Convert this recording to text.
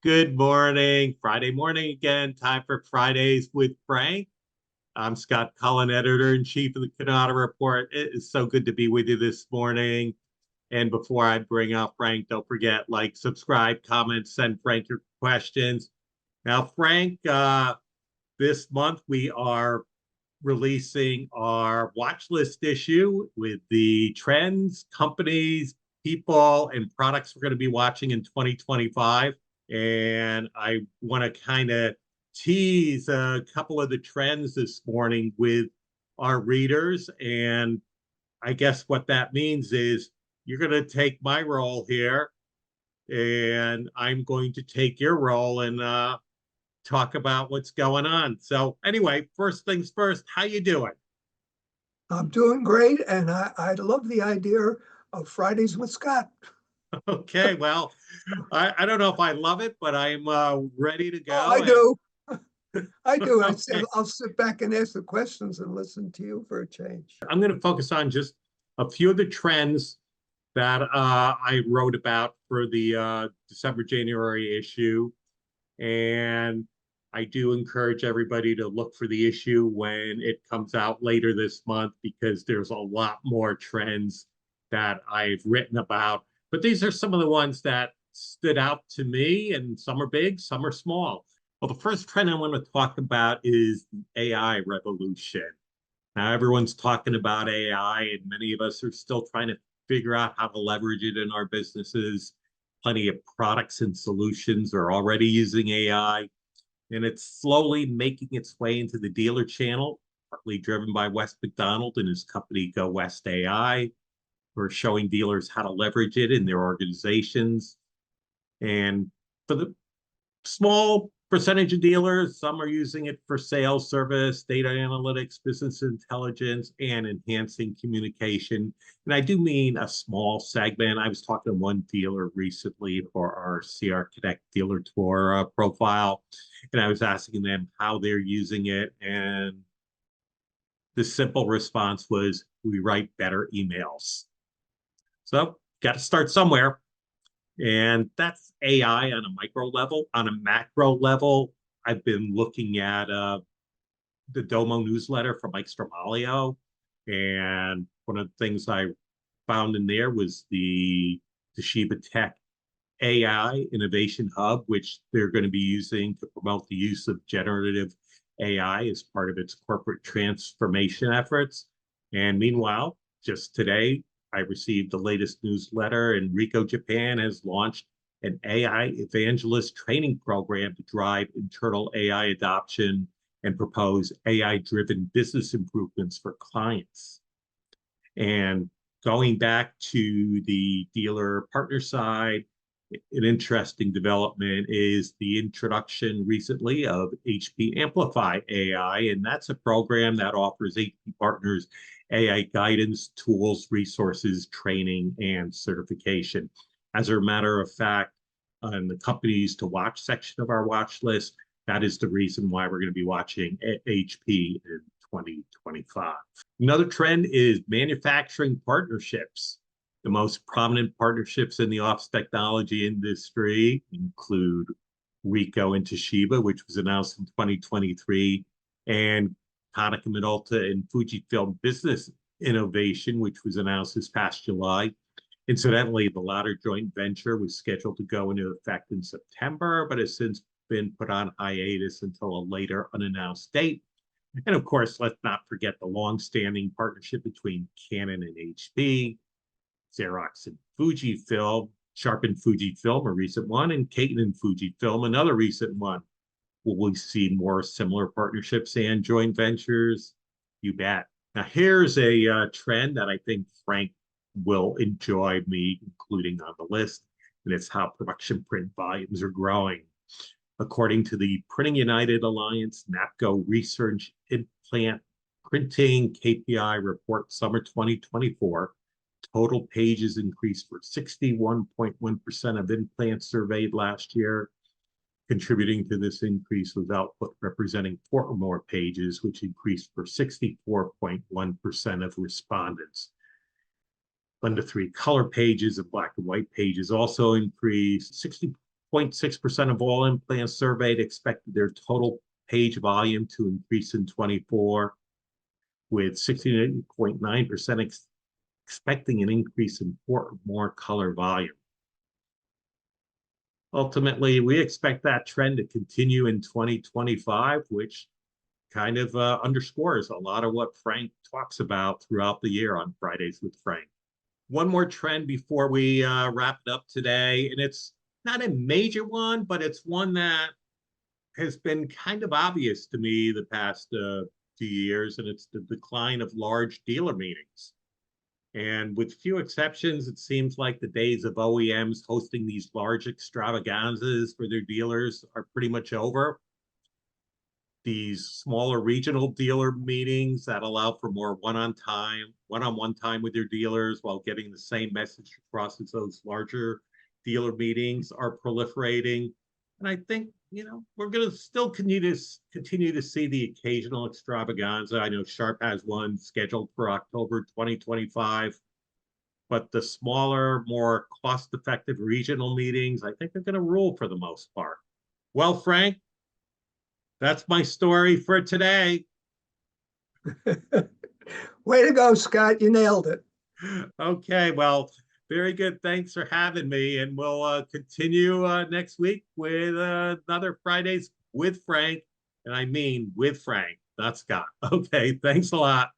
Good morning. Friday morning again. Time for Fridays with Frank. I'm Scott Cullen, Editor-in-Chief of the Cannata Report. It is so good to be with you this morning. And before I bring up Frank, don't forget, like, subscribe, comment, send Frank your questions. Now, Frank, this month we are releasing our watch list issue with the trends, companies, people, and products we're going to be watching in 2025. And I want to kind of tease a couple of the trends this morning with our readers. And I guess what that means is you're going to take my role here, and I'm going to take your role and talk about what's going on. So anyway, first things first, how you doing? I'm doing great, and I love the idea of Fridays with Scott. Okay, well, I don't know if I love it, but I'm ready to Oh, go. I And do. I do. okay, I'll sit back and ask the questions and listen to you for a change. I'm going to focus on just a few of the trends that I wrote about for the December, January issue. And I do encourage everybody to look for the issue when it comes out later this month, because there's a lot more trends that I've written about. But these are some of the ones that stood out to me, and some are big, some are small. Well, the first trend I want to talk about is the AI revolution. Now, everyone's talking about AI, and many of us are still trying to figure out how to leverage it in our businesses. Plenty of products and solutions are already using AI, and it's slowly making its way into the dealer channel, partly driven by Wes McDonald and his company Go West AI, who are showing dealers how to leverage it in their organizations. And for the small percentage of dealers, some are using it for sales service, data analytics, business intelligence, and enhancing communication. And I do mean a small segment. I was talking to one dealer recently for our CR Connect dealer tour profile, and I was asking them how they're using it. And the simple response was, we write better emails. So, got to start somewhere. And that's AI on a micro level. On a macro level, I've been looking at the Domo newsletter from Mike Stramaglio. And one of the things I found in there was the Toshiba Tech AI Innovation Hub, which they're going to be using to promote the use of generative AI as part of its corporate transformation efforts. And meanwhile, just today, I received the latest newsletter, and Rico Japan has launched an AI evangelist training program to drive internal AI adoption and propose AI-driven business improvements for clients. And going back to the dealer partner side, an interesting development is the introduction recently of HP Amplify AI, and that's a program that offers HP partners AI guidance, tools, resources, training, and certification. As a matter of fact, on the companies to watch section of our watch list, that is the reason why we're going to be watching HP in 2025. Another trend is manufacturing partnerships. The most prominent partnerships in the office technology industry include Ricoh and Toshiba, which was announced in 2023, and Konica Minolta and Fujifilm Business Innovation, which was announced this past July. Incidentally, the latter joint venture was scheduled to go into effect in September, but has since been put on hiatus until a later unannounced date. And of course, let's not forget the long-standing partnership between Canon and HP, Xerox and Fujifilm, Sharp and Fujifilm, a recent one, and Canon and Fujifilm, another recent one. Will we see more similar partnerships and joint ventures? You bet. Now, here's a trend that I think Frank will enjoy me including on the list, and it's how production print volumes are growing. According to the Printing United Alliance NAPCO Research Implant Printing KPI report summer 2024, total pages increased for 61.1% of implants surveyed last year. Contributing to this increase was output representing 4 or more pages, which increased for 64.1% of respondents. 1 to 3 color pages of black and white pages also increased. 0.6% of all implants surveyed expected their total page volume to increase in 24, with 68.9% expecting an increase in more color volume. Ultimately, we expect that trend to continue in 2025, which kind of underscores a lot of what Frank talks about throughout the year on Fridays with Frank. One more trend before we wrap it up today, and it's not a major one, but it's one that has been kind of obvious to me the past few years, and it's the decline of large dealer meetings. And with few exceptions, it seems like the days of OEMs hosting these large extravaganzas for their dealers are pretty much over. These smaller regional dealer meetings that allow for more one-on-one time with your dealers while getting the same message across as those larger dealer meetings are proliferating. And I think, we're going to still continue to see the occasional extravaganza. I know Sharp has one scheduled for October 2025, but the smaller, more cost-effective regional meetings, I think, are going to rule for the most part. Well, Frank, that's my story for today. Way to go, Scott. You nailed it. Okay, well, very good. Thanks for having me. And we'll continue next week with another Fridays with Frank. And I mean with Frank, not Scott. Okay, thanks a lot.